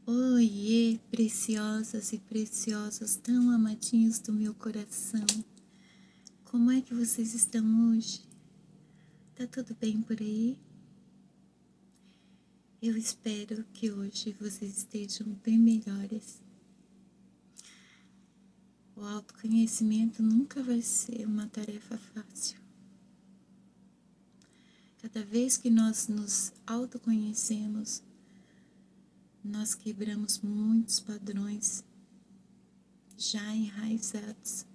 Oiê, preciosas e preciosos, tão amadinhos do meu coração. Como é que vocês estão hoje? Tá tudo bem por aí? Eu espero que hoje vocês estejam bem melhores. O autoconhecimento nunca vai ser uma tarefa fácil. Cada vez que nós nos autoconhecemos, nós quebramos muitos padrões já enraizados.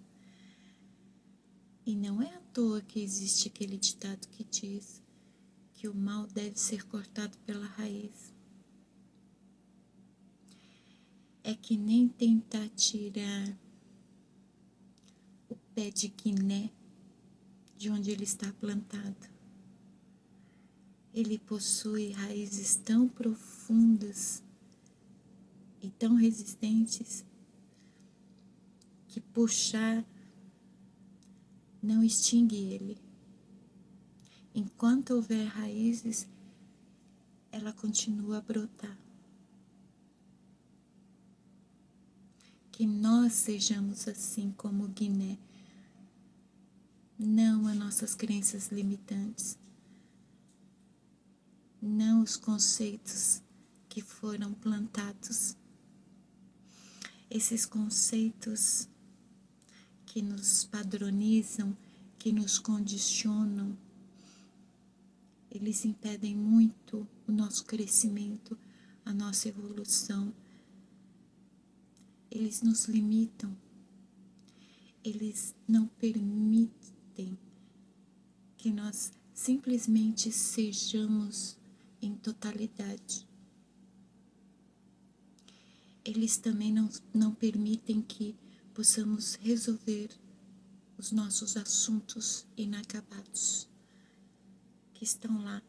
E não é à toa que existe aquele ditado que diz que o mal deve ser cortado pela raiz. É que nem tentar tirar o pé de guiné de onde ele está plantado. Ele possui raízes tão profundas e tão resistentes que puxar não extingue ele. Enquanto houver raízes, ela continua a brotar. Que nós sejamos assim como Guiné, não as nossas crenças limitantes, não os conceitos que foram plantados, esses conceitos que nos padronizam, que nos condicionam, eles impedem muito o nosso crescimento, a nossa evolução. Eles nos limitam, eles não permitem que nós simplesmente sejamos em totalidade. Eles também não permitem que possamos resolver os nossos assuntos inacabados que estão lá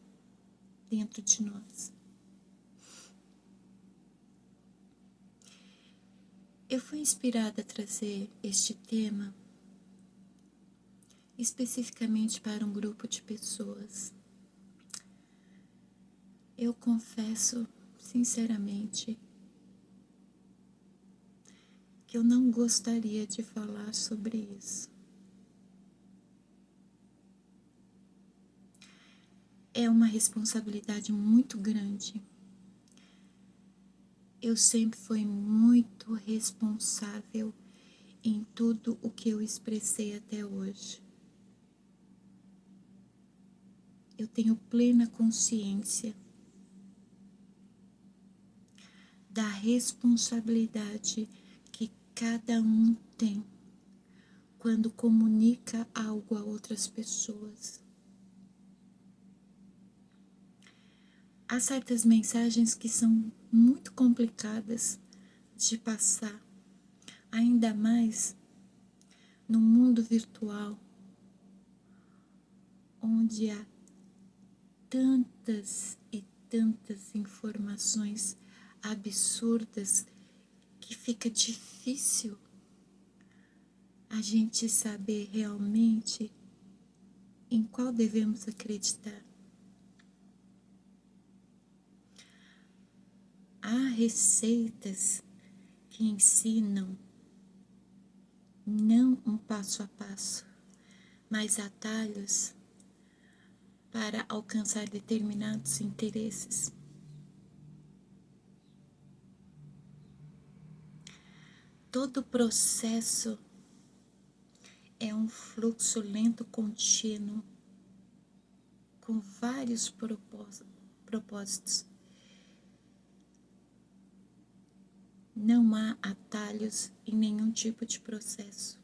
dentro de nós. Eu fui inspirada a trazer este tema especificamente para um grupo de pessoas. Eu confesso sinceramente que eu não gostaria de falar sobre isso. É uma responsabilidade muito grande. Eu sempre fui muito responsável em tudo o que eu expressei até hoje. Eu tenho plena consciência da responsabilidade que cada um tem quando comunica algo a outras pessoas. Há certas mensagens que são muito complicadas de passar, ainda mais no mundo virtual, onde há tantas e tantas informações absurdas que fica difícil a gente saber realmente em qual devemos acreditar. Há receitas que ensinam não um passo a passo, mas atalhos para alcançar determinados interesses. Todo o processo é um fluxo lento contínuo, com vários propósitos. Não há atalhos em nenhum tipo de processo.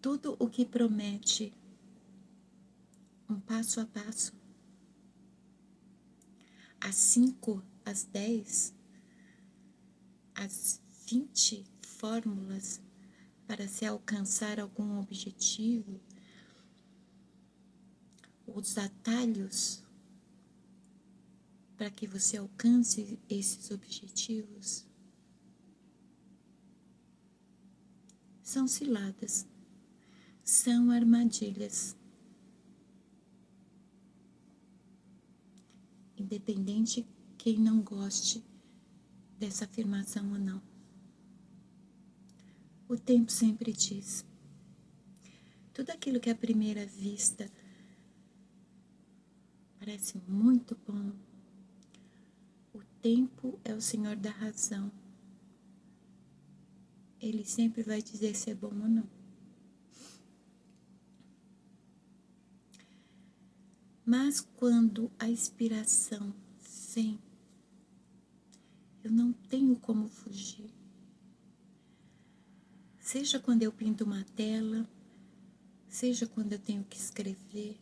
Tudo o que promete um passo a passo, às 5, às 10, às 20 fórmulas para se alcançar algum objetivo, os atalhos para que você alcance esses objetivos são ciladas, são armadilhas. independente quem não goste dessa afirmação ou não. O tempo sempre diz. Tudo aquilo que à primeira vista parece muito bom, o tempo é o senhor da razão. Ele sempre vai dizer se é bom ou não. Mas quando a inspiração vem, eu não tenho como fugir. Seja quando eu pinto uma tela, seja quando eu tenho que escrever,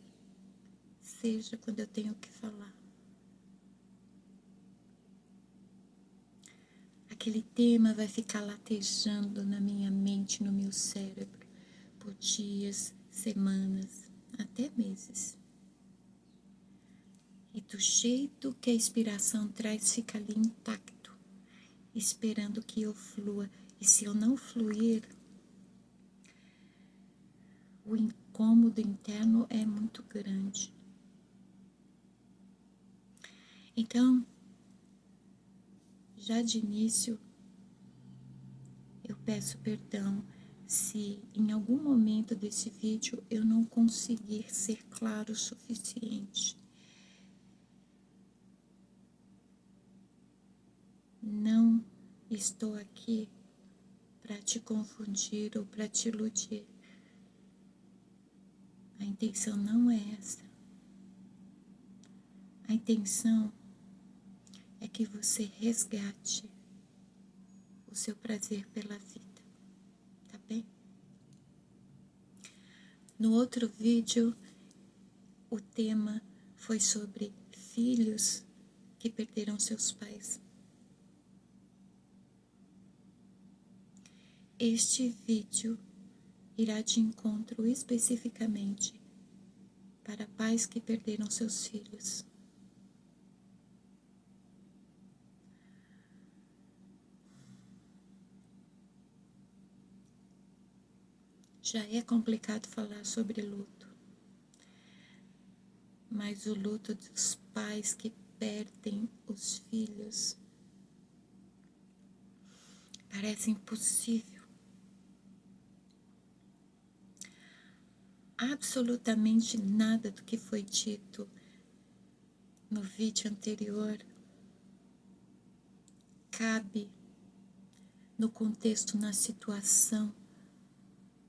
seja quando eu tenho que falar. Aquele tema vai ficar latejando na minha mente, no meu cérebro, por dias, semanas, até meses. E do jeito que a inspiração traz, fica ali intacto, esperando que eu flua. E se eu não fluir, o incômodo interno é muito grande. Então, já de início, eu peço perdão se em algum momento desse vídeo eu não conseguir ser claro o suficiente. Não estou aqui para te confundir ou para te iludir. A intenção não é essa. A intenção é que você resgate o seu prazer pela vida, tá bem? No outro vídeo, o tema foi sobre filhos que perderam seus pais. Este vídeo irá de encontro especificamente para pais que perderam seus filhos. Já é complicado falar sobre luto, mas o luto dos pais que perdem os filhos parece impossível. Absolutamente nada do que foi dito no vídeo anterior cabe no contexto, na situação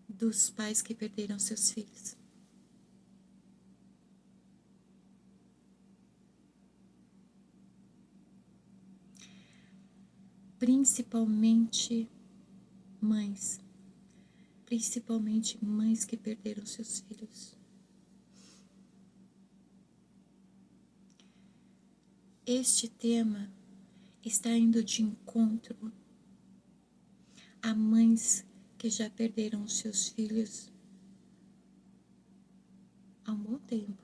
dos pais que perderam seus filhos. Principalmente mães que perderam seus filhos. Este tema está indo de encontro a mães que já perderam seus filhos há um bom tempo.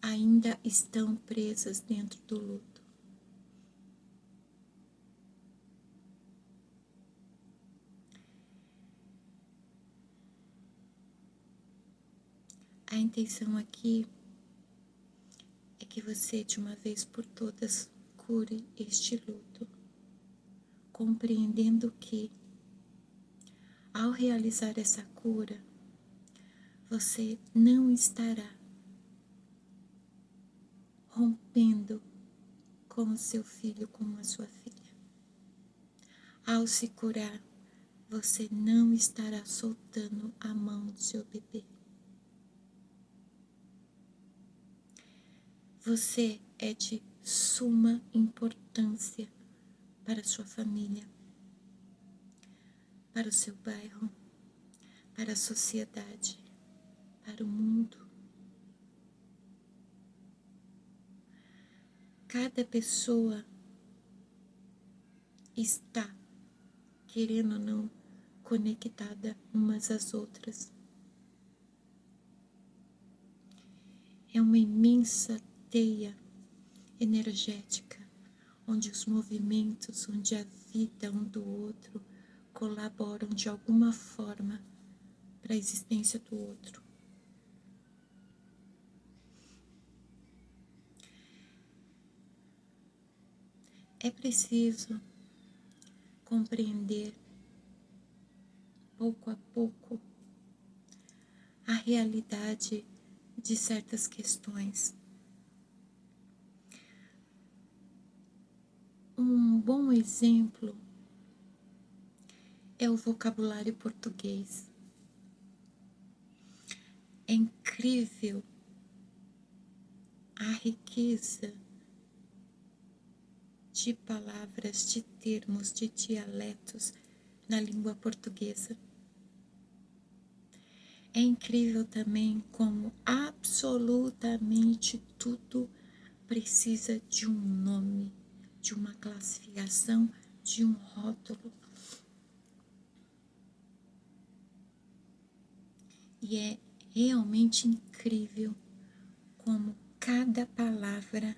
Ainda estão presas dentro do luto. A intenção aqui é que você, de uma vez por todas, cure este luto, compreendendo que, ao realizar essa cura, você não estará rompendo com o seu filho, com a sua filha. Ao se curar, você não estará soltando a mão do seu bebê. Você é de suma importância para a sua família, para o seu bairro, para a sociedade, para o mundo. Cada pessoa está, querendo ou não, conectada umas às outras. É uma imensa teia energética, onde os movimentos, onde a vida um do outro colaboram de alguma forma para a existência do outro. É preciso compreender pouco a pouco a realidade de certas questões. Um bom exemplo é o vocabulário português. É incrível a riqueza de palavras, de termos, de dialetos na língua portuguesa. É incrível também como absolutamente tudo precisa de um nome, de uma classificação, de um rótulo. E é realmente incrível como cada palavra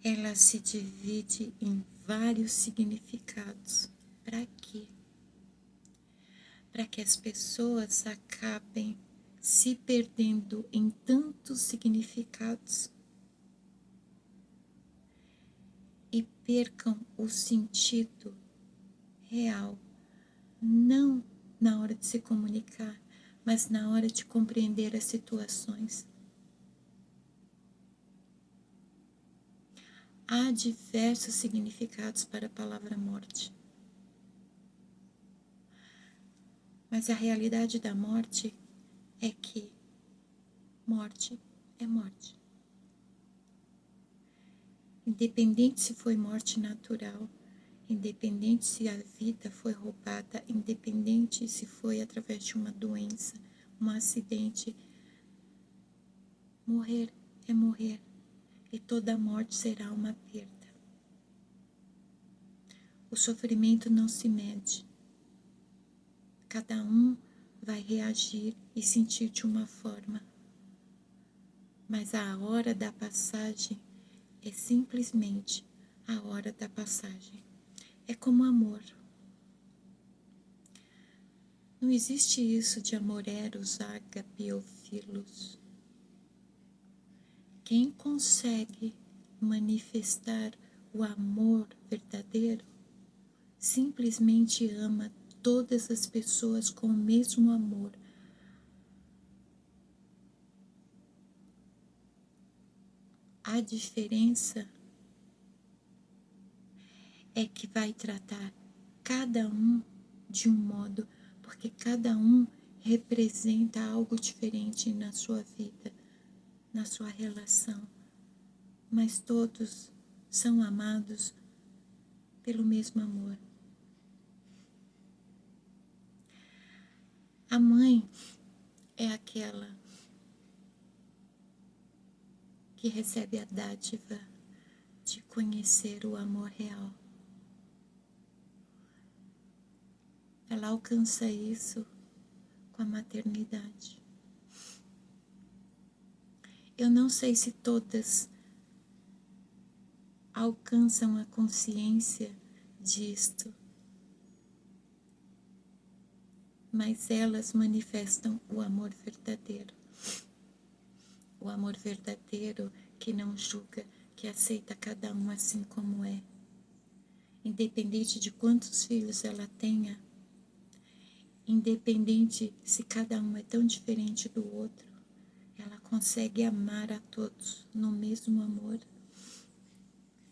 ela se divide em vários significados. Para quê? Para que as pessoas acabem se perdendo em tantos significados e percam o sentido real, não na hora de se comunicar, mas na hora de compreender as situações. Há diversos significados para a palavra morte. Mas a realidade da morte é que morte é morte. Independente se foi morte natural, independente se a vida foi roubada, independente se foi através de uma doença, um acidente, morrer é morrer e toda morte será uma perda. O sofrimento não se mede. Cada um vai reagir e sentir de uma forma. Mas a hora da passagem é simplesmente a hora da passagem. É como amor. Não existe isso de amor eros, ágape ou filos. Quem consegue manifestar o amor verdadeiro simplesmente ama todas as pessoas com o mesmo amor. A diferença é que vai tratar cada um de um modo, porque cada um representa algo diferente na sua vida, na sua relação, mas todos são amados pelo mesmo amor. A mãe é aquela que recebe a dádiva de conhecer o amor real. Ela alcança isso com a maternidade. Eu não sei se todas alcançam a consciência disto, mas elas manifestam o amor verdadeiro. O amor verdadeiro que não julga, que aceita cada um assim como é. Independente de quantos filhos ela tenha, independente se cada um é tão diferente do outro, ela consegue amar a todos no mesmo amor.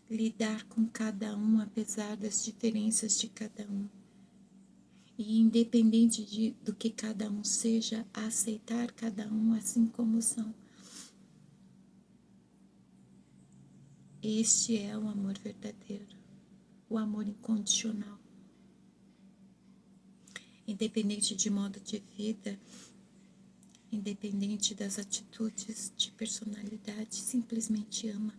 Lidar com cada um apesar das diferenças de cada um. E independente do que cada um seja, aceitar cada um assim como são. Este é o amor verdadeiro, o amor incondicional. Independente de modo de vida, independente das atitudes de personalidade, simplesmente ama.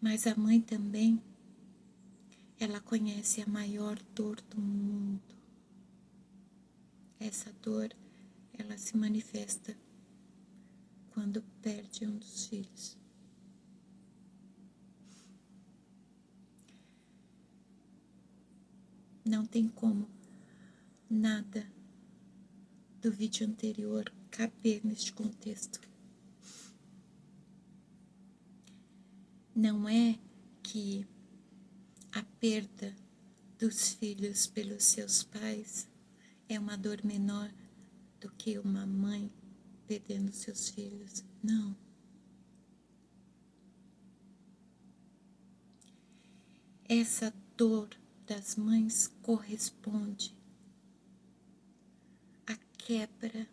Mas a mãe também, ela conhece a maior dor do mundo. Essa dor, ela se manifesta quando perde um dos filhos. Não tem como nada do vídeo anterior caber neste contexto. Não é que a perda dos filhos pelos seus pais é uma dor menor do que uma mãe perdendo seus filhos. Não. Essa dor das mães corresponde à quebra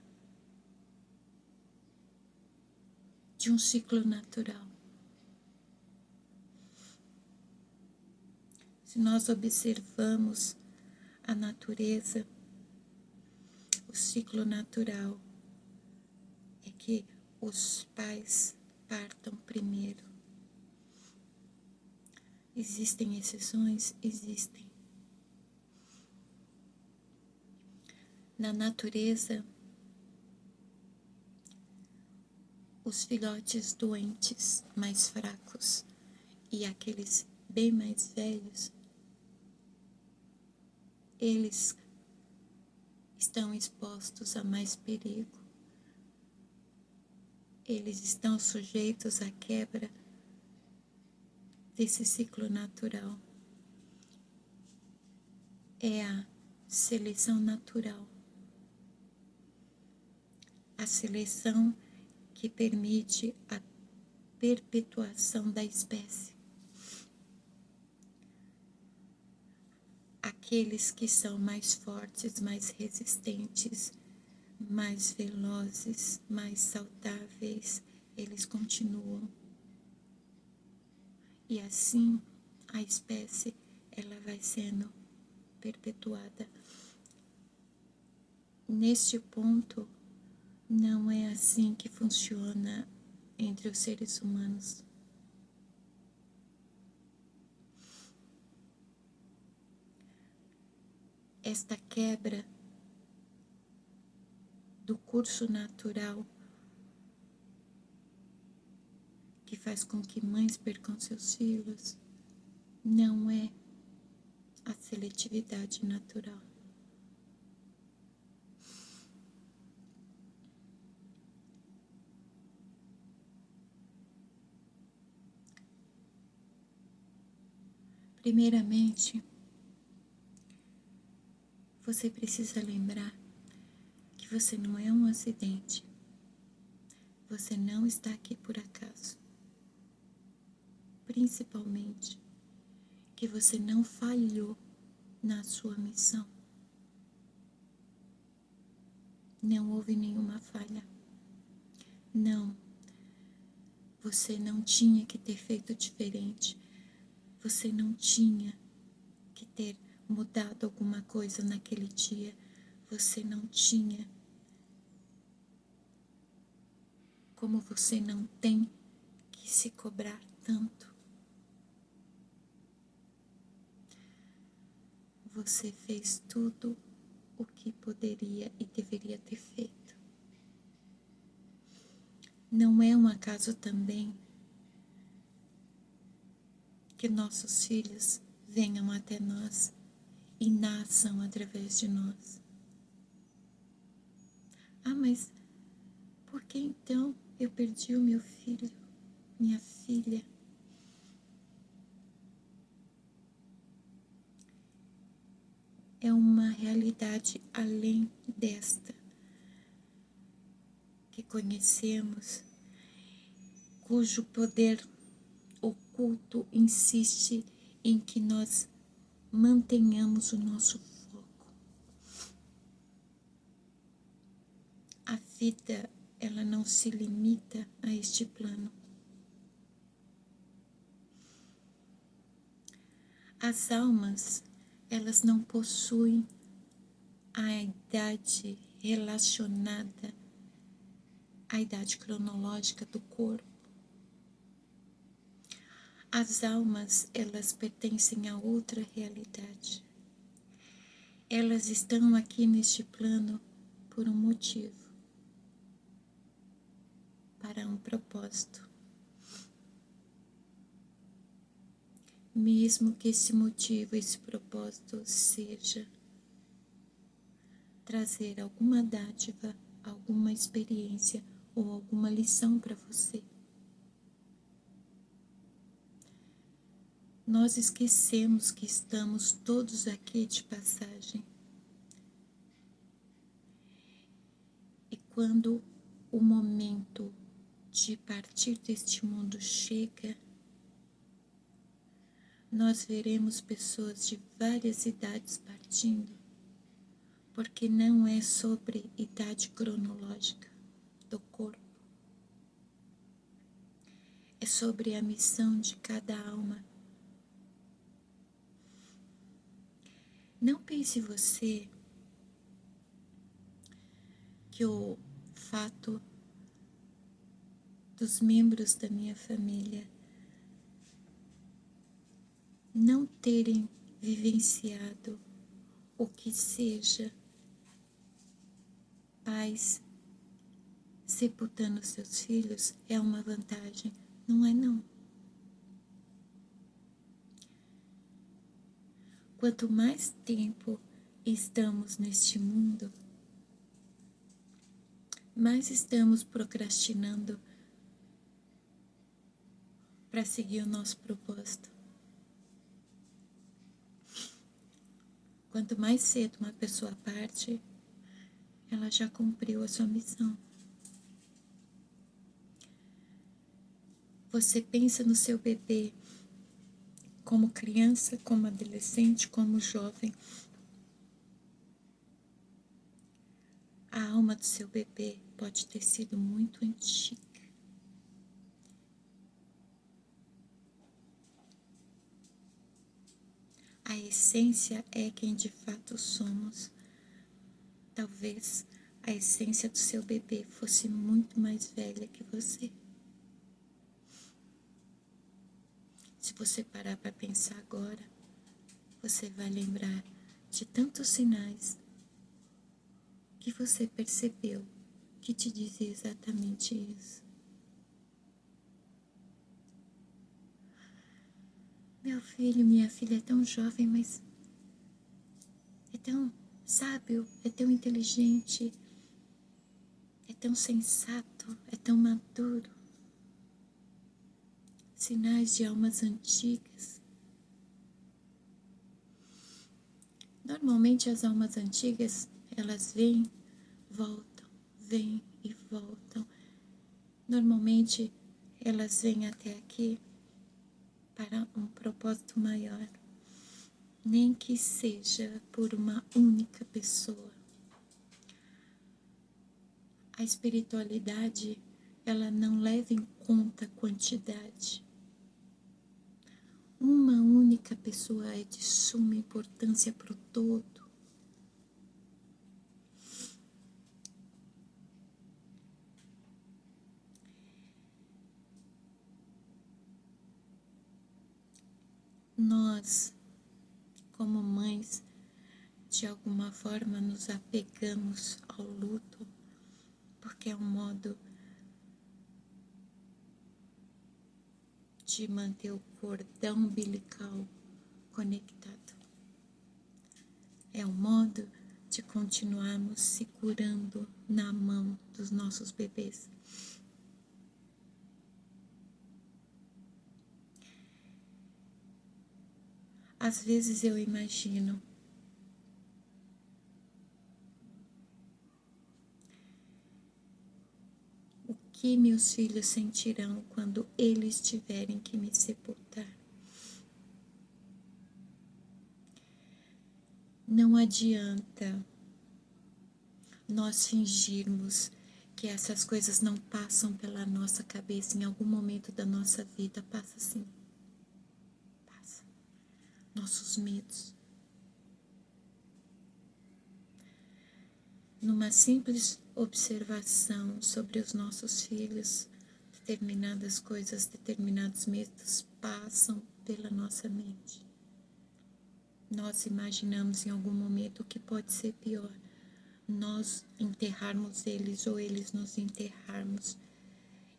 de um ciclo natural. Se nós observamos a natureza, o ciclo natural é que os pais partam primeiro. Existem exceções? Existem. Na natureza, os filhotes doentes, mais fracos, e aqueles bem mais velhos, eles estão expostos a mais perigo. Eles estão sujeitos à quebra desse ciclo natural. É a seleção natural. A seleção que permite a perpetuação da espécie. Aqueles que são mais fortes, mais resistentes, mais velozes, mais saudáveis, eles continuam. E assim a espécie ela vai sendo perpetuada. Neste ponto, não é assim que funciona entre os seres humanos. Esta quebra do curso natural que faz com que mães percam seus filhos não é a seletividade natural. Primeiramente, você precisa lembrar que você não é um acidente. Você não está aqui por acaso. Principalmente, que você não falhou na sua missão. Não houve nenhuma falha. Não. Você não tinha que ter feito diferente. Você não tinha que ter mudado alguma coisa naquele dia. Você não tinha. Como você não tem que se cobrar tanto. Você fez tudo o que poderia e deveria ter feito. Não é um acaso também que nossos filhos venham até nós e nasçam através de nós. Ah, mas por que então eu perdi o meu filho, minha filha? É uma realidade além desta que conhecemos, cujo poder oculto insiste em que nós mantenhamos o nosso foco. A vida, ela não se limita a este plano. As almas, elas não possuem a idade relacionada à idade cronológica do corpo. As almas, elas pertencem a outra realidade. Elas estão aqui neste plano por um motivo, para um propósito. Mesmo que esse motivo, esse propósito seja trazer alguma dádiva, alguma experiência ou alguma lição para você. nós esquecemos que estamos todos aqui de passagem. E quando o momento de partir deste mundo chega, nós veremos pessoas de várias idades partindo, porque não é sobre idade cronológica do corpo, é sobre a missão de cada alma. Não pense você que o fato dos membros da minha família não terem vivenciado o que seja pais sepultando seus filhos é uma vantagem. Não é não. Quanto mais tempo estamos neste mundo, mais estamos procrastinando para seguir o nosso propósito. Quanto mais cedo uma pessoa parte, ela já cumpriu a sua missão. Você pensa no seu bebê como criança, como adolescente, como jovem. A alma do seu bebê pode ter sido muito antiga. A essência é quem de fato somos. Talvez a essência do seu bebê fosse muito mais velha que você. Se você parar para pensar agora, você vai lembrar de tantos sinais que você percebeu que te dizia exatamente isso. Meu filho, minha filha é tão jovem, mas é tão sábio, é tão inteligente, é tão sensato, é tão maduro. Sinais de almas antigas. Normalmente as almas antigas, elas vêm e voltam. Normalmente elas vêm até aqui para um propósito maior, nem que seja por uma única pessoa. A espiritualidade, ela não leva em conta a quantidade. Uma única pessoa é de suma importância para o todo. Nós, como mães, de alguma forma nos apegamos ao luto, porque é um modo de manter o cordão umbilical conectado. É um modo de continuarmos segurando na mão dos nossos bebês. Às vezes eu imagino o que meus filhos sentirão quando eles tiverem que me sepultar. Não adianta nós fingirmos que essas coisas não passam pela nossa cabeça. Em algum momento da nossa vida passa sim. Passa. Nossos medos. Numa simples observação sobre os nossos filhos, determinadas coisas, determinados medos passam pela nossa mente. Nós imaginamos em algum momento o que pode ser pior. Nós enterrarmos eles ou eles nos enterrarmos.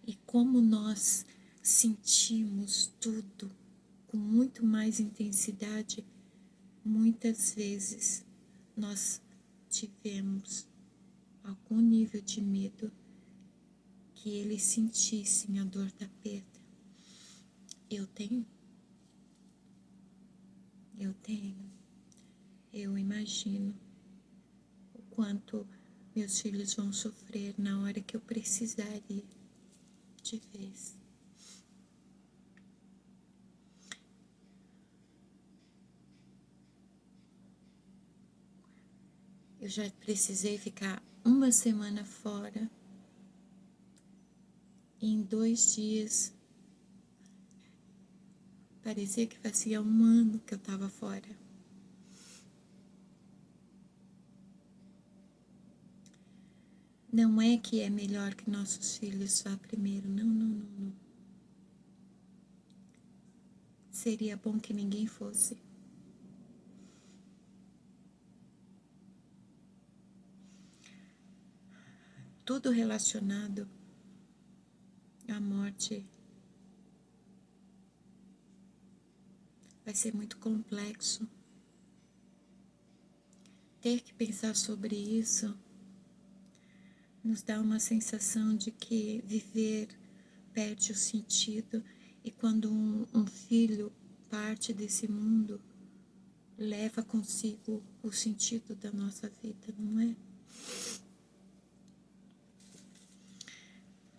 E como nós sentimos tudo com muito mais intensidade, muitas vezes nós tivemos algum nível de medo que eles sentissem a dor da perda. Eu tenho. eu tenho, eu imagino o quanto meus filhos vão sofrer na hora que eu precisaria de vez. Eu já precisei ficar uma semana fora. E em 2 dias, parecia que fazia 1 ano que eu estava fora. Não é que é melhor que nossos filhos vá primeiro, não, não, não, não. Seria bom que ninguém fosse. Tudo relacionado à morte vai ser muito complexo. Ter que pensar sobre isso nos dá uma sensação de que viver perde o sentido, e quando um filho parte desse mundo, leva consigo o sentido da nossa vida, não é?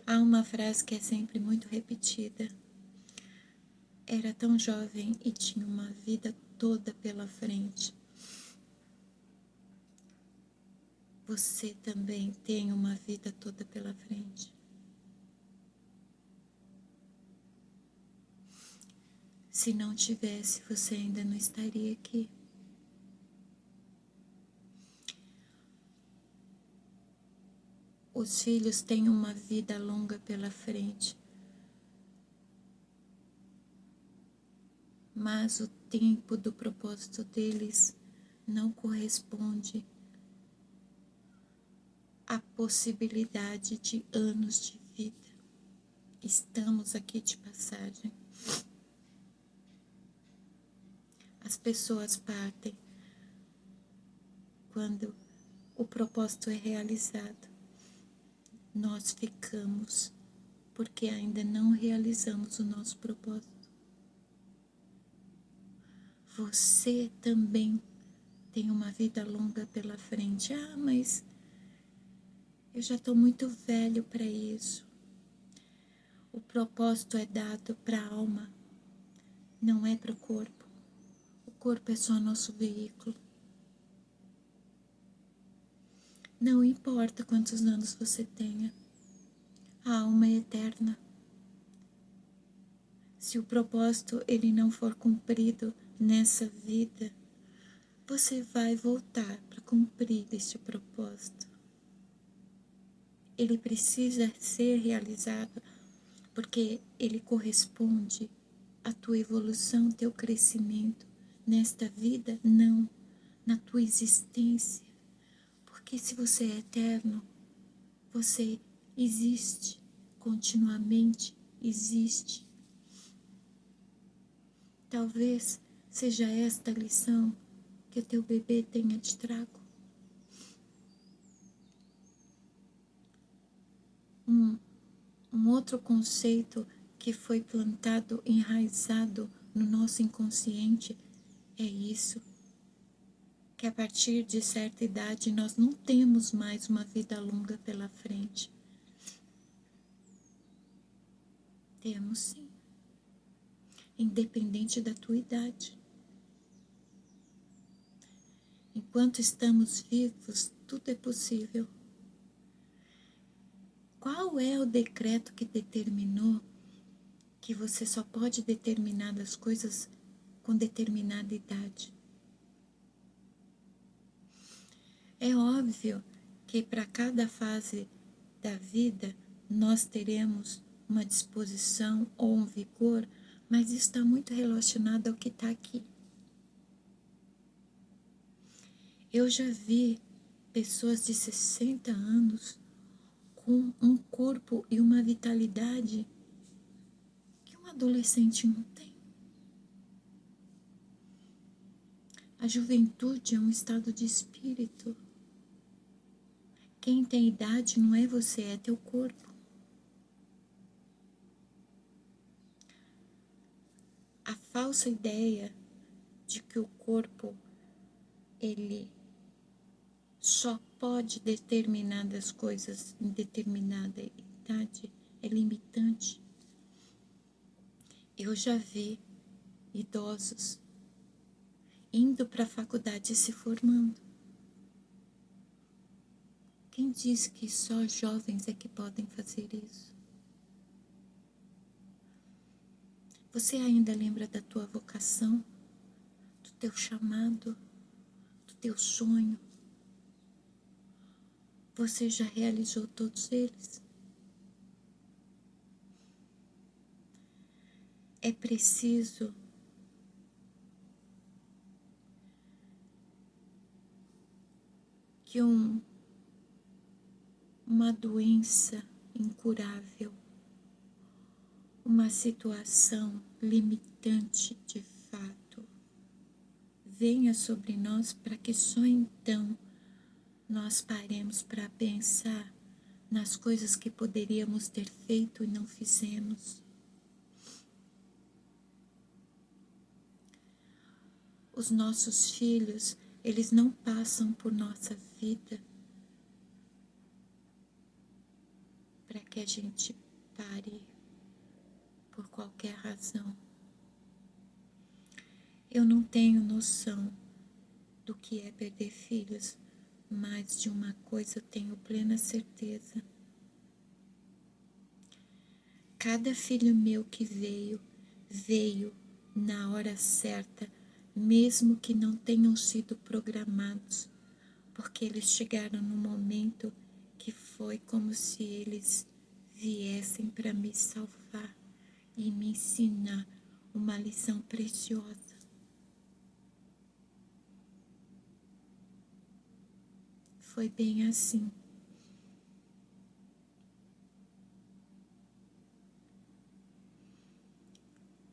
Há uma frase que é sempre muito repetida: era tão jovem e tinha uma vida toda pela frente. Você também tem uma vida toda pela frente. Se não tivesse, você ainda não estaria aqui. Os filhos têm uma vida longa pela frente, mas o tempo do propósito deles não corresponde à possibilidade de anos de vida. Estamos aqui de passagem. As pessoas partem quando o propósito é realizado. Nós ficamos porque ainda não realizamos o nosso propósito. Você também tem uma vida longa pela frente. Ah, mas eu já estou muito velho para isso. O propósito é dado para a alma, não é para o corpo. O corpo é só nosso veículo. Não importa quantos anos você tenha, a alma é eterna. Se o propósito ele não for cumprido nessa vida, você vai voltar para cumprir este propósito. Ele precisa ser realizado porque ele corresponde à tua evolução, teu crescimento nesta vida, não na tua existência. Porque se você é eterno, você existe, continuamente existe. Talvez seja esta a lição que o teu bebê tenha te trago. Um outro conceito que foi plantado, enraizado no nosso inconsciente é isso, que a partir de certa idade nós não temos mais uma vida longa pela frente. Temos sim, independente da tua idade. Enquanto estamos vivos, tudo é possível. Qual é o decreto que determinou que você só pode determinadas coisas com determinada idade? É óbvio que para cada fase da vida nós teremos uma disposição ou um vigor, mas isso está muito relacionado ao que está aqui. Eu já vi pessoas de 60 anos com um corpo e uma vitalidade que um adolescente não tem. A juventude é um estado de espírito. Quem tem idade não é você, é teu corpo. A falsa ideia de que o corpo, ele só pode determinadas coisas em determinada idade, é limitante. Eu já vi idosos indo para a faculdade e se formando. Quem diz que só jovens é que podem fazer isso? Você ainda lembra da tua vocação, do teu chamado, do teu sonho? Você já realizou todos eles? É preciso que uma doença incurável, uma situação limitante de fato, venha sobre nós para que só então nós paremos para pensar nas coisas que poderíamos ter feito e não fizemos. Os nossos filhos, eles não passam por nossa vida para que a gente pare por qualquer razão. Eu não tenho noção do que é perder filhos, mas de uma coisa eu tenho plena certeza. Cada filho meu que veio na hora certa, mesmo que não tenham sido programados, porque eles chegaram no momento que foi como se eles viessem para me salvar e me ensinar uma lição preciosa. Foi bem assim.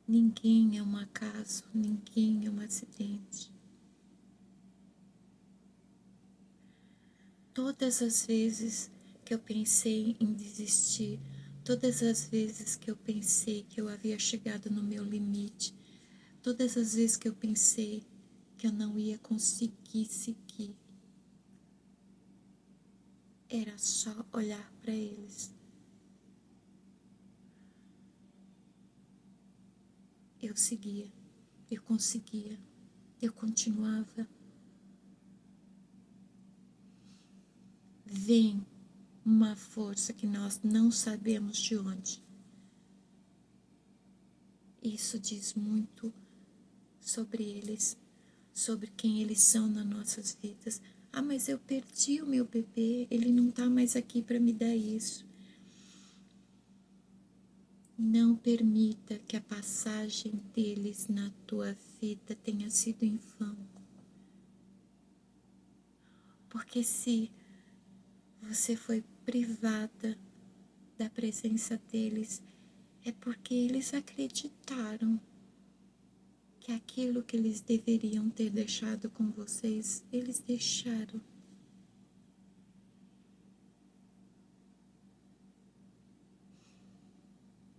Ninguém é um acaso, ninguém é um acidente. Todas as vezes que eu pensei em desistir, todas as vezes que eu pensei que eu havia chegado no meu limite, todas as vezes que eu pensei que eu não ia conseguir seguir, era só olhar para eles. Eu seguia, eu conseguia, eu continuava. Vem uma força que nós não sabemos de onde. Isso diz muito sobre eles, sobre quem eles são nas nossas vidas. Ah, mas eu perdi o meu bebê, ele não está mais aqui para me dar isso. Não permita que a passagem deles na tua vida tenha sido em vão. Porque se você foi privada da presença deles, é porque eles acreditaram que aquilo que eles deveriam ter deixado com vocês, eles deixaram.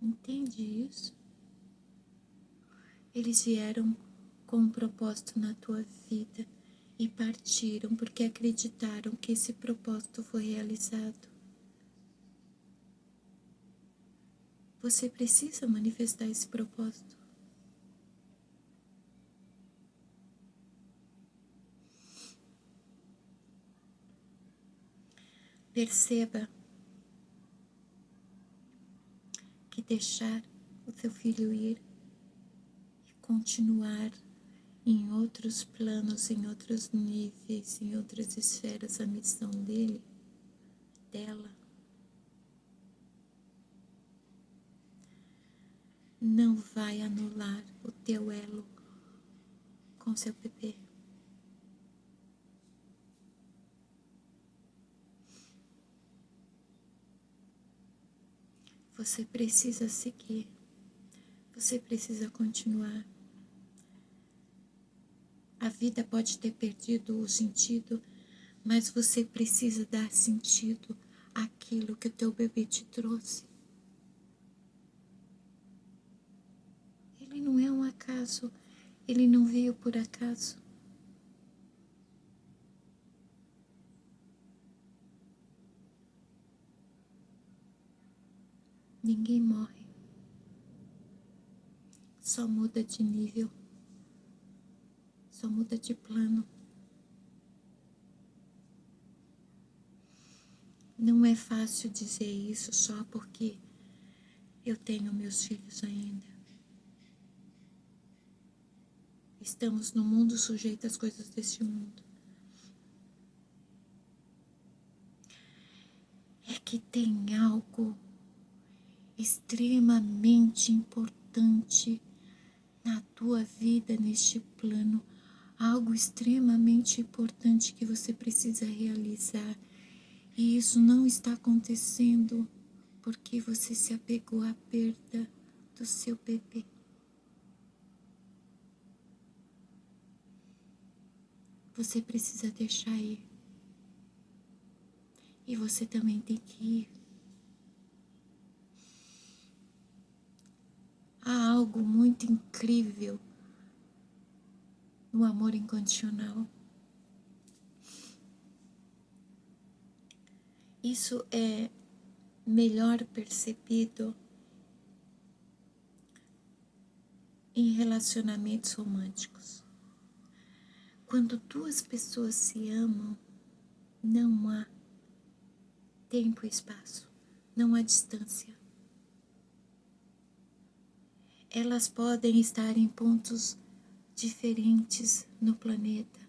Entende isso? Eles vieram com um propósito na tua vida e partiram porque acreditaram que esse propósito foi realizado. Você precisa manifestar esse propósito. Perceba que deixar o seu filho ir e continuar em outros planos, em outros níveis, em outras esferas, a missão dela, não vai anular o teu elo com seu bebê. Você precisa seguir, você precisa continuar. A vida pode ter perdido o sentido, mas você precisa dar sentido àquilo que o teu bebê te trouxe. Ele não é um acaso, Ele não veio por acaso. Ninguém morre. Só muda de nível. Só muda de plano. Não é fácil dizer isso só porque eu tenho meus filhos ainda. Estamos no mundo sujeito às coisas deste mundo. É que tem algo extremamente importante na tua vida neste plano. Algo extremamente importante que você precisa realizar. E isso não está acontecendo porque você se apegou à perda do seu bebê. Você precisa deixar ir. E você também tem que ir. Há algo muito incrível no amor incondicional. Isso é melhor percebido em relacionamentos românticos. Quando duas pessoas se amam, não há tempo e espaço, não há distância. Elas podem estar em pontos diferentes no planeta,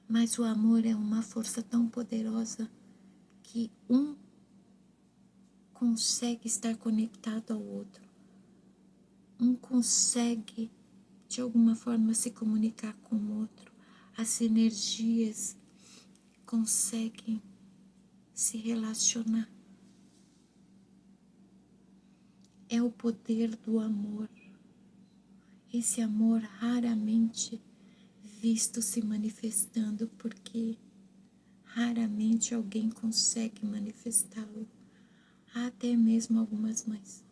mas o amor é uma força tão poderosa que um consegue estar conectado ao outro. Um consegue, de alguma forma, se comunicar com o outro. As energias conseguem se relacionar. É o poder do amor. Esse amor raramente visto se manifestando, porque raramente alguém consegue manifestá-lo. Há até mesmo algumas mães.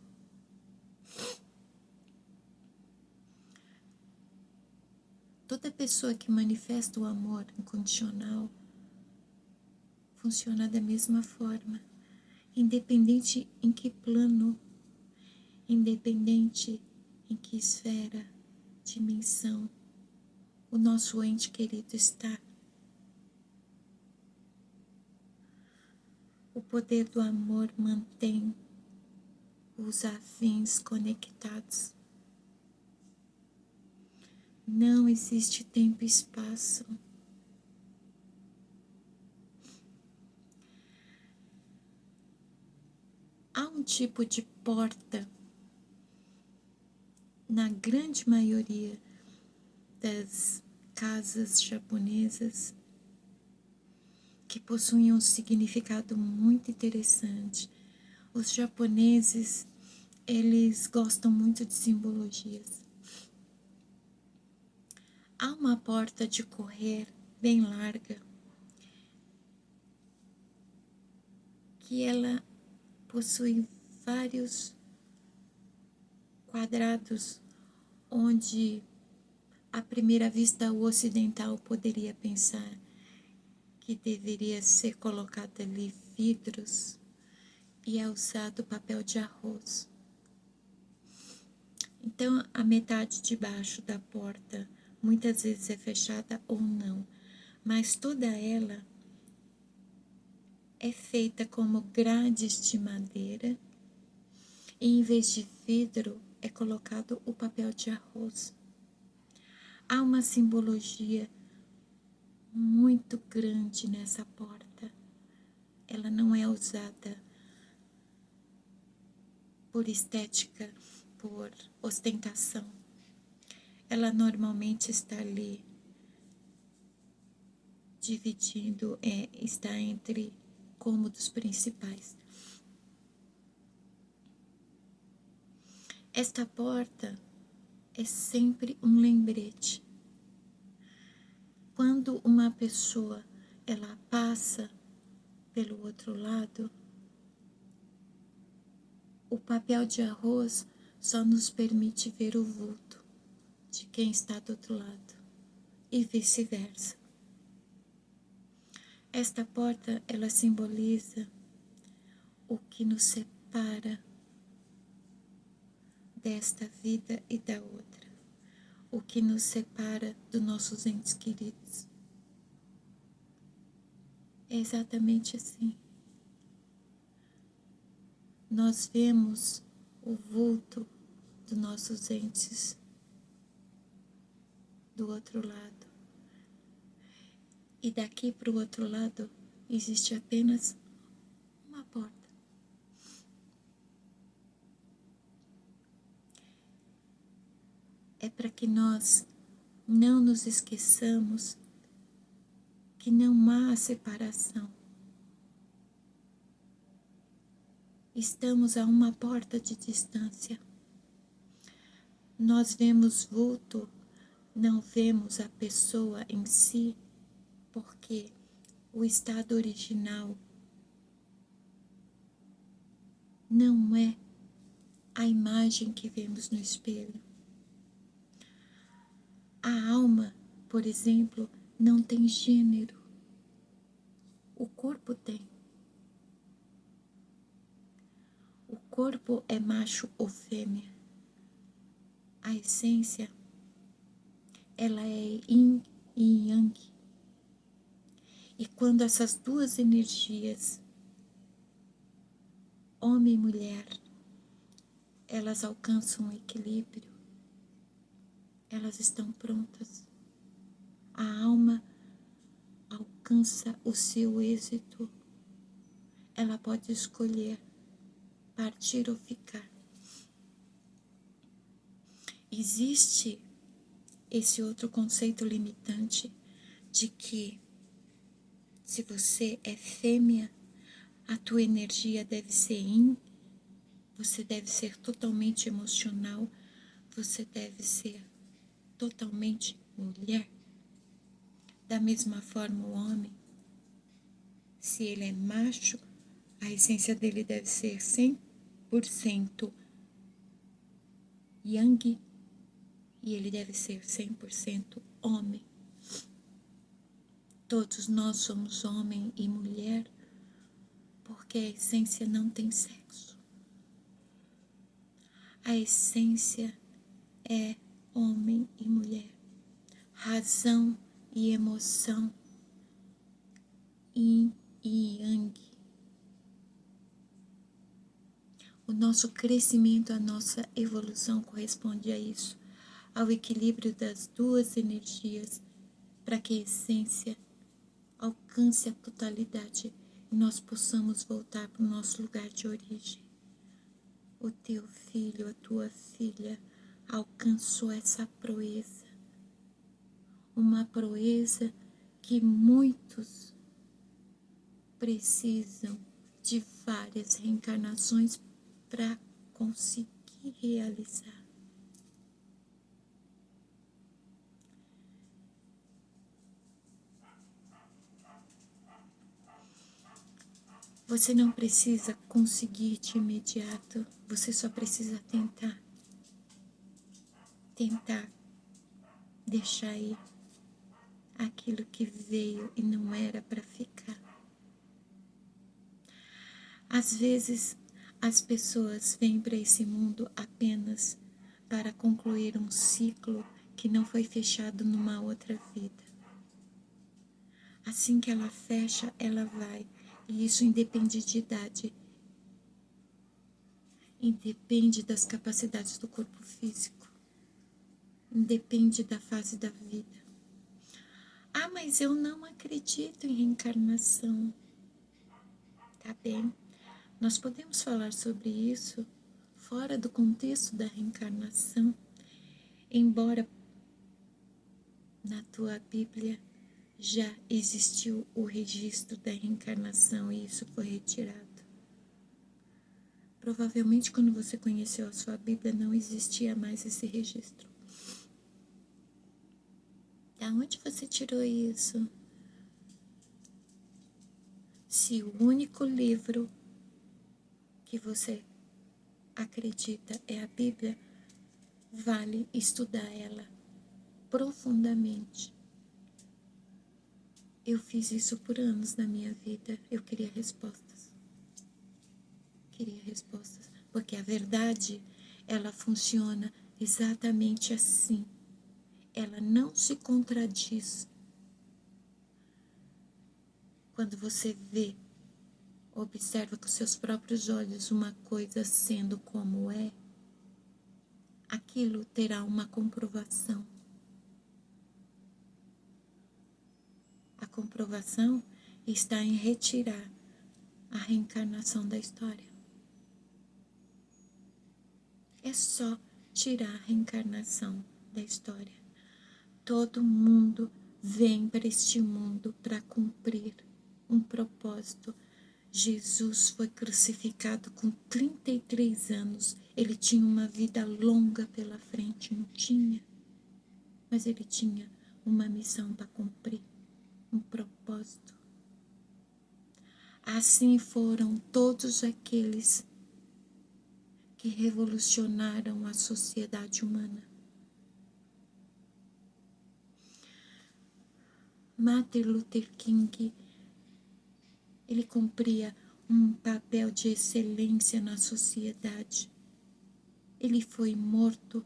Toda pessoa que manifesta o amor incondicional funciona da mesma forma, independente em que plano, independente em que esfera, dimensão o nosso ente querido está. O poder do amor mantém os afins conectados. Não existe tempo e espaço. Há um tipo de porta, na grande maioria das casas japonesas, que possuem um significado muito interessante. Os japoneses, eles gostam muito de simbologias. Há uma porta de correr bem larga, que ela possui vários quadrados, onde à primeira vista o ocidental poderia pensar que deveria ser colocado ali vidros e é usado papel de arroz. Então a metade de baixo da porta muitas vezes é fechada ou não, mas toda ela é feita como grades de madeira e em vez de vidro é colocado o papel de arroz. Há uma simbologia muito grande nessa porta. Ela não é usada por estética, por ostentação. Ela normalmente está ali dividindo, está entre cômodos principais. Esta porta é sempre um lembrete. Quando uma pessoa ela passa pelo outro lado, o papel de arroz só nos permite ver o vulto. de quem está do outro lado e vice-versa. Esta porta, ela simboliza o que nos separa desta vida e da outra, o que nos separa dos nossos entes queridos. É exatamente assim. Nós vemos o vulto dos nossos entes do outro lado. E daqui para o outro lado existe apenas uma porta. É para que nós não nos esqueçamos que não há separação. Estamos a uma porta de distância. Nós vemos vulto, não vemos a pessoa em si, porque o estado original não é a imagem que vemos no espelho. A alma, por exemplo, não tem gênero. O corpo tem. O corpo é macho ou fêmea. A essência, ela é yin e yang. E quando essas duas energias, homem e mulher, elas alcançam o equilíbrio, elas estão prontas. A alma alcança o seu êxito. Ela pode escolher partir ou ficar. Existe esse outro conceito limitante de que se você é fêmea, a tua energia deve ser yin, você deve ser totalmente emocional, você deve ser totalmente mulher. Da mesma forma, o homem, se ele é macho, a essência dele deve ser 100% yang e ele deve ser 100% homem. Todos nós somos homem e mulher porque a essência não tem sexo. A essência é homem e mulher. Razão e emoção, yin e yang. O nosso crescimento, a nossa evolução corresponde a isso, ao equilíbrio das duas energias, para que a essência alcance a totalidade e nós possamos voltar para o nosso lugar de origem. O teu filho, a tua filha alcançou essa proeza, uma proeza que muitos precisam de várias reencarnações para conseguir realizar. Você não precisa conseguir de imediato, você só precisa tentar. Tentar deixar ir aquilo que veio e não era para ficar. Às vezes, as pessoas vêm para esse mundo apenas para concluir um ciclo que não foi fechado numa outra vida. Assim que ela fecha, ela vai. E isso independe de idade. Independe das capacidades do corpo físico. Independe da fase da vida. Ah, mas eu não acredito em reencarnação. Tá bem. Nós podemos falar sobre isso fora do contexto da reencarnação. Embora na tua Bíblia já existiu o registro da reencarnação e isso foi retirado. Provavelmente quando você conheceu a sua Bíblia não existia mais esse registro. Da onde você tirou isso? Se o único livro que você acredita é a Bíblia, vale estudar ela profundamente. Eu fiz isso por anos na minha vida. Eu queria respostas. Porque a verdade, ela funciona exatamente assim. Ela não se contradiz. Quando você vê, observa com seus próprios olhos uma coisa sendo como é, aquilo terá uma comprovação. A comprovação está em retirar a reencarnação da história. É só tirar a reencarnação da história. Todo mundo vem para este mundo para cumprir um propósito. Jesus foi crucificado com 33 anos. Ele tinha uma vida longa pela frente, não tinha? Mas ele tinha uma missão para cumprir, um propósito. Assim foram todos aqueles que revolucionaram a sociedade humana. Martin Luther King, ele cumpria um papel de excelência na sociedade. Ele foi morto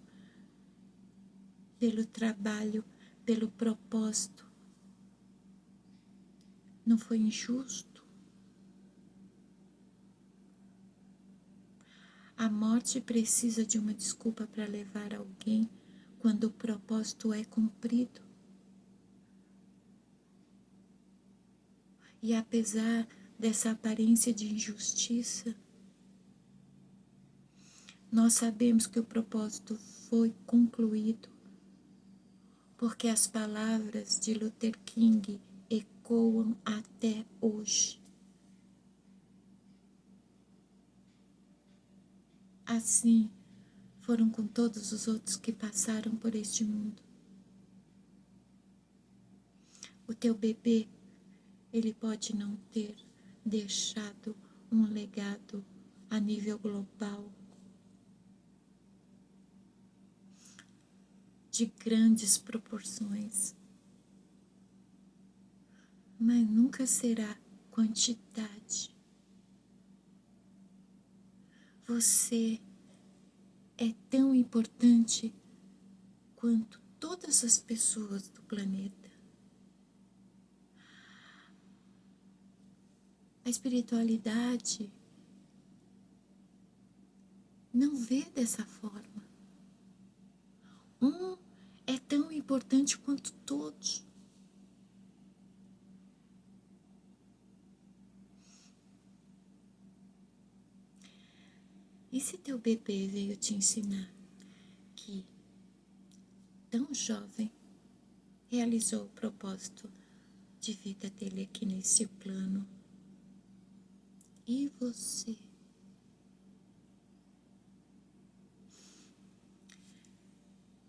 pelo trabalho, pelo propósito. Não foi injusto? A morte precisa de uma desculpa para levar alguém quando o propósito é cumprido. E apesar dessa aparência de injustiça, nós sabemos que o propósito foi concluído, porque as palavras de Luther King ecoam até hoje. Assim foram com todos os outros que passaram por este mundo. O teu bebê, ele pode não ter deixado um legado a nível global de grandes proporções, mas nunca será quantidade. Você é tão importante quanto todas as pessoas do planeta. A espiritualidade não vê dessa forma. Um é tão importante quanto todos. E se teu bebê veio te ensinar que, tão jovem, realizou o propósito de vida dele aqui nesse plano, e você?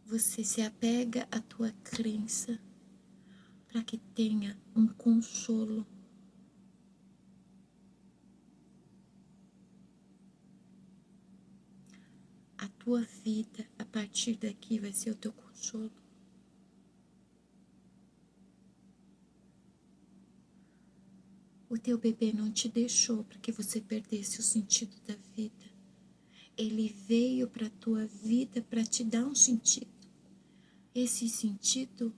Você se apega à tua crença para que tenha um consolo. A tua vida, a partir daqui, vai ser o teu consolo. O teu bebê não te deixou para que você perdesse o sentido da vida. Ele veio para a tua vida para te dar um sentido. Esse sentido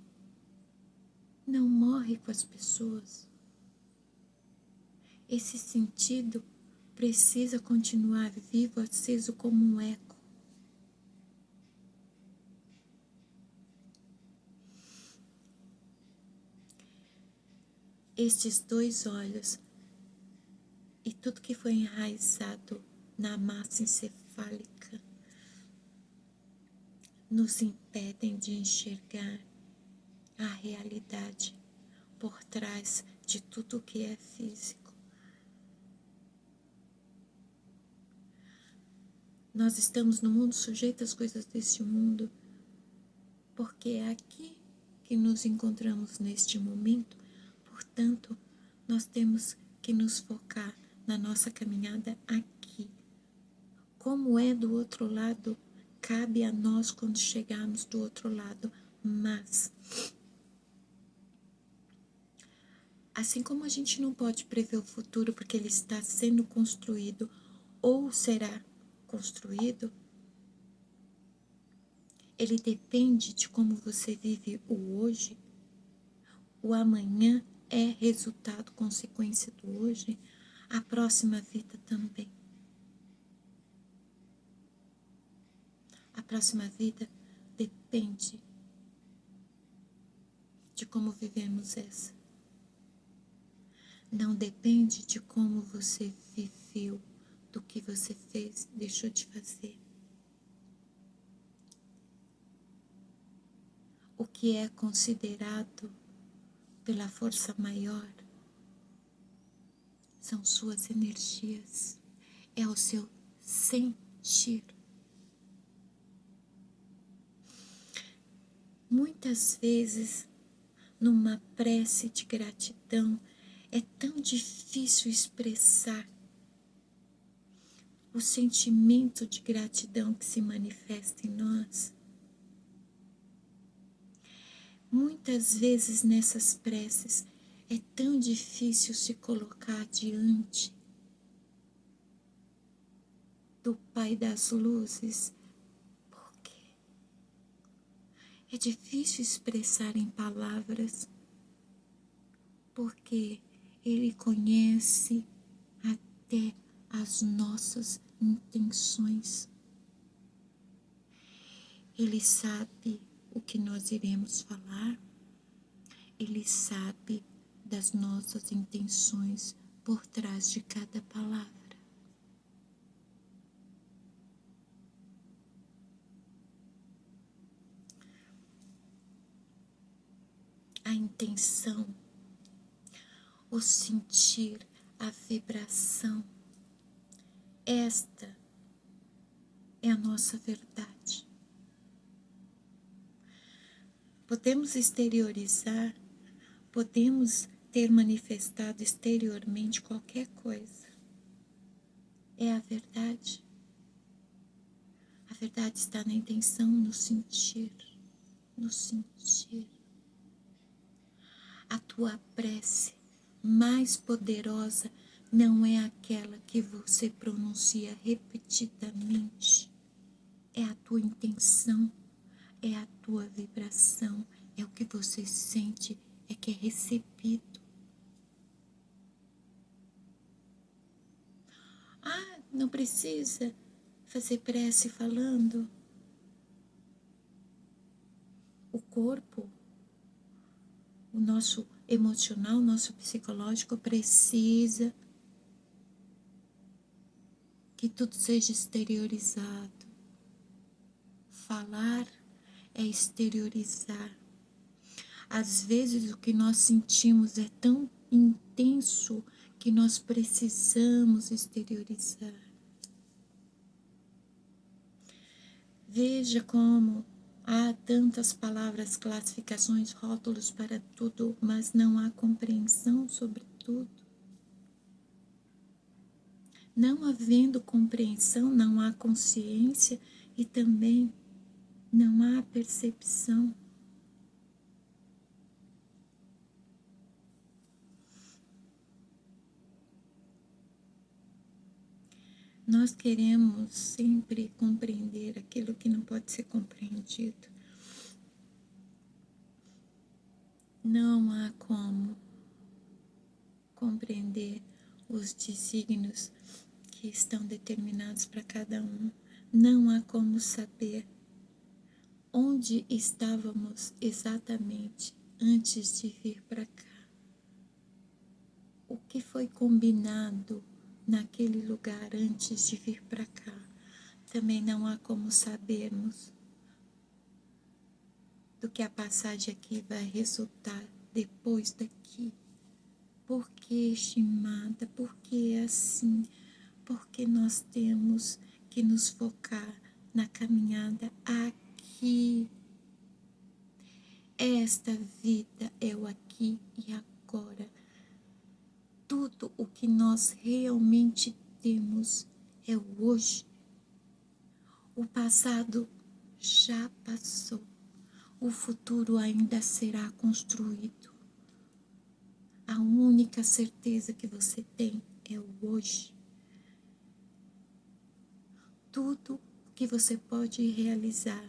não morre com as pessoas. Esse sentido precisa continuar vivo, aceso como um eco. Estes dois olhos e tudo que foi enraizado na massa encefálica nos impedem de enxergar a realidade por trás de tudo que é físico. Nós estamos no mundo sujeitos às coisas deste mundo, porque é aqui que nos encontramos neste momento. Portanto, nós temos que nos focar na nossa caminhada aqui. Como é do outro lado, cabe a nós, quando chegarmos do outro lado, Mas, assim como a gente não pode prever o futuro porque ele está sendo construído ou será construído, ele depende de como você vive o hoje. O amanhã é resultado, consequência do hoje, a próxima vida também. A próxima vida depende de como vivemos essa. Não depende de como você viveu, do que você fez, deixou de fazer. O que é considerado pela força maior são suas energias, é o seu sentir. Muitas vezes, numa prece de gratidão, é tão difícil expressar o sentimento de gratidão que se manifesta em nós. Muitas vezes nessas preces é tão difícil se colocar diante do Pai das Luzes, porque é difícil expressar em palavras, porque Ele conhece até as nossas intenções. Ele sabe o que nós iremos falar, Ele sabe das nossas intenções por trás de cada palavra. A intenção, o sentir, a vibração, esta é a nossa verdade. Podemos exteriorizar, podemos ter manifestado exteriormente qualquer coisa. É a verdade. A verdade está na intenção, no sentir, no sentir. A tua prece mais poderosa não é aquela que você pronuncia repetidamente. É a tua intenção, é a tua vibração, é o que você sente, é que é recebido. Ah, não precisa fazer prece falando. O corpo, o nosso emocional, o nosso psicológico precisa que tudo seja exteriorizado. Falar é exteriorizar. Às vezes o que nós sentimos é tão intenso que nós precisamos exteriorizar. Veja como há tantas palavras, classificações, rótulos para tudo, mas não há compreensão sobre tudo. Não havendo compreensão, não há consciência e também não há percepção. Nós queremos sempre compreender aquilo que não pode ser compreendido. Não há como compreender os desígnios que estão determinados para cada um. Não há como saber onde estávamos exatamente antes de vir para cá. O que foi combinado naquele lugar antes de vir para cá. Também não há como sabermos do que a passagem aqui vai resultar depois daqui. Por que, estimada? Por que assim? Porque nós temos que nos focar na caminhada aqui. Esta vida é o aqui e agora. Tudo o que nós realmente temos é o hoje. O passado já passou. O futuro ainda será construído. A única certeza que você tem é o hoje. Tudo que você pode realizar,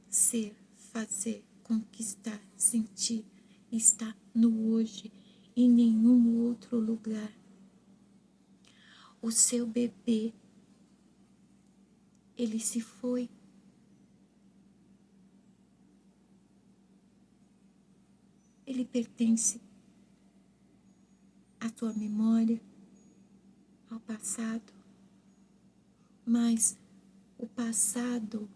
ser, fazer, conquistar, sentir, está no hoje, em nenhum outro lugar. O seu bebê, ele se foi. Ele pertence à tua memória, ao passado, mas o passado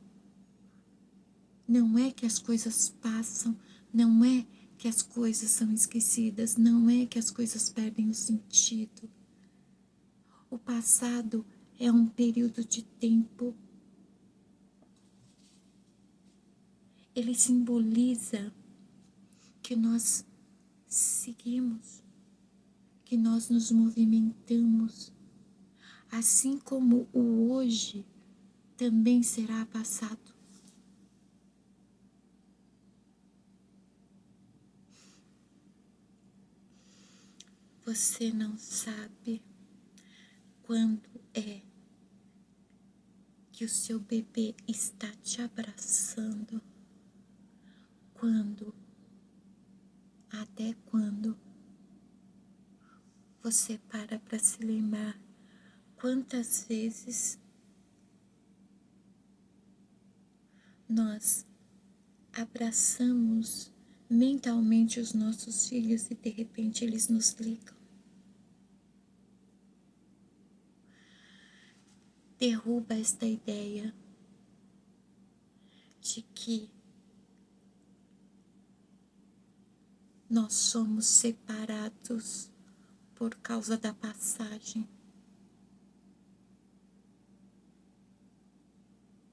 não é que as coisas passam, não é que as coisas são esquecidas, não é que as coisas perdem o sentido. O passado é um período de tempo. Ele simboliza que nós seguimos, que nós nos movimentamos, assim como o hoje também será passado. Você não sabe quando é que o seu bebê está te abraçando, até quando você para se lembrar quantas vezes nós abraçamos mentalmente os nossos filhos e de repente eles nos ligam. Derruba esta ideia de que nós somos separados por causa da passagem.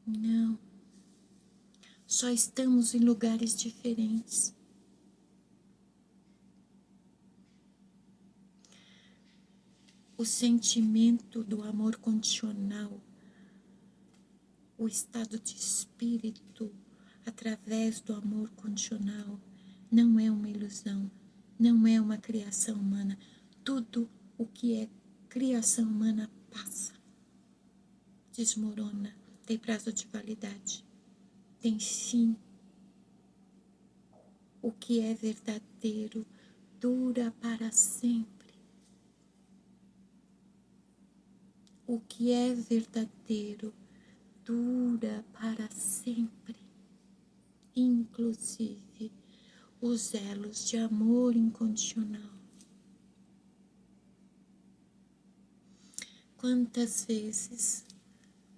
Não. Só estamos em lugares diferentes. O sentimento do amor condicional, o estado de espírito através do amor condicional, não é uma ilusão, não é uma criação humana. Tudo o que é criação humana passa, desmorona, tem prazo de validade, tem fim. O que é verdadeiro dura para sempre. O que é verdadeiro dura para sempre, inclusive os elos de amor incondicional. Quantas vezes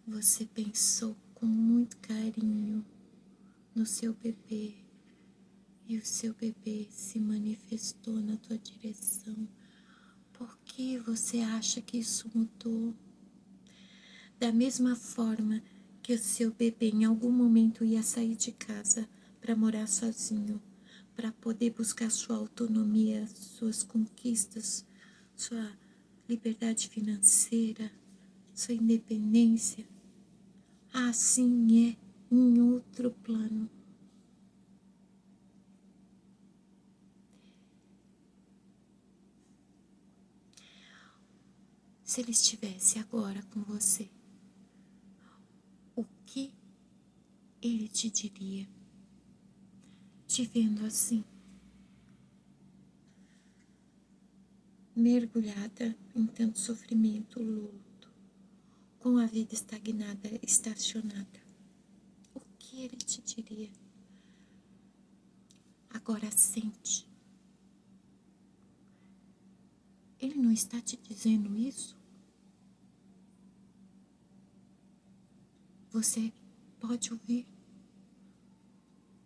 você pensou com muito carinho no seu bebê e o seu bebê se manifestou na tua direção? Por que você acha que isso mudou? Da mesma forma que o seu bebê em algum momento ia sair de casa para morar sozinho, para poder buscar sua autonomia, suas conquistas, sua liberdade financeira, sua independência, assim é em outro plano. Se ele estivesse agora com você, o que ele te diria, te vendo assim, mergulhada em tanto sofrimento, luto, com a vida estagnada, estacionada? O que ele te diria? Agora sente. Ele não está te dizendo isso? Você pode ouvir?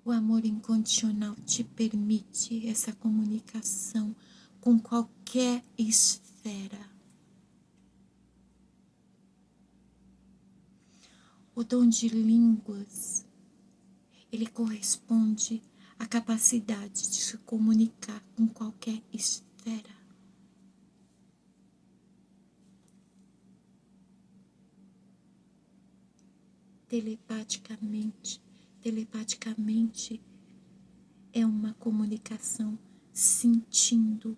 O amor incondicional te permite essa comunicação com qualquer esfera. O dom de línguas, ele corresponde à capacidade de se comunicar com qualquer esfera. Telepaticamente, é uma comunicação sentindo.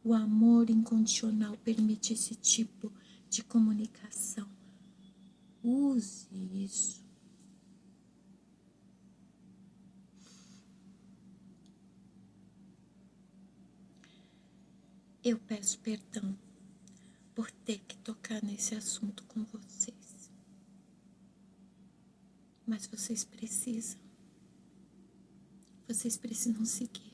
O amor incondicional permite esse tipo de comunicação. Use isso. Eu peço perdão por ter que tocar nesse assunto com vocês. Mas vocês precisam seguir.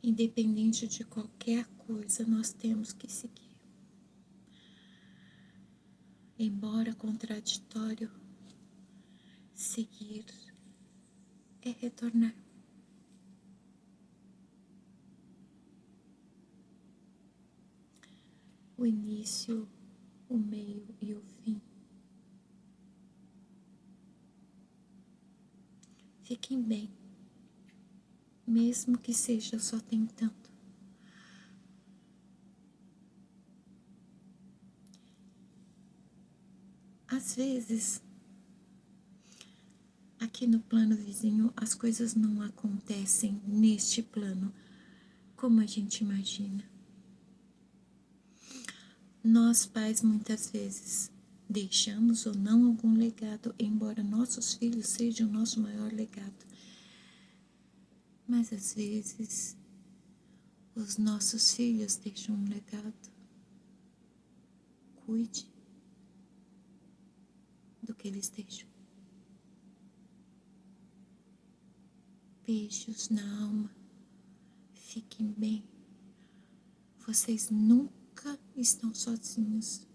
Independente de qualquer coisa, nós temos que seguir. Embora contraditório, seguir é retornar. O início, o meio e o fim. Fiquem bem, mesmo que seja só tentando. Às vezes, aqui no plano vizinho, as coisas não acontecem neste plano como a gente imagina. Nós, pais, muitas vezes deixamos ou não algum legado, embora nossos filhos sejam o nosso maior legado. Mas às vezes, os nossos filhos deixam um legado. Cuide do que eles deixam. Beijos na alma. Fiquem bem. Vocês nunca estão sozinhos.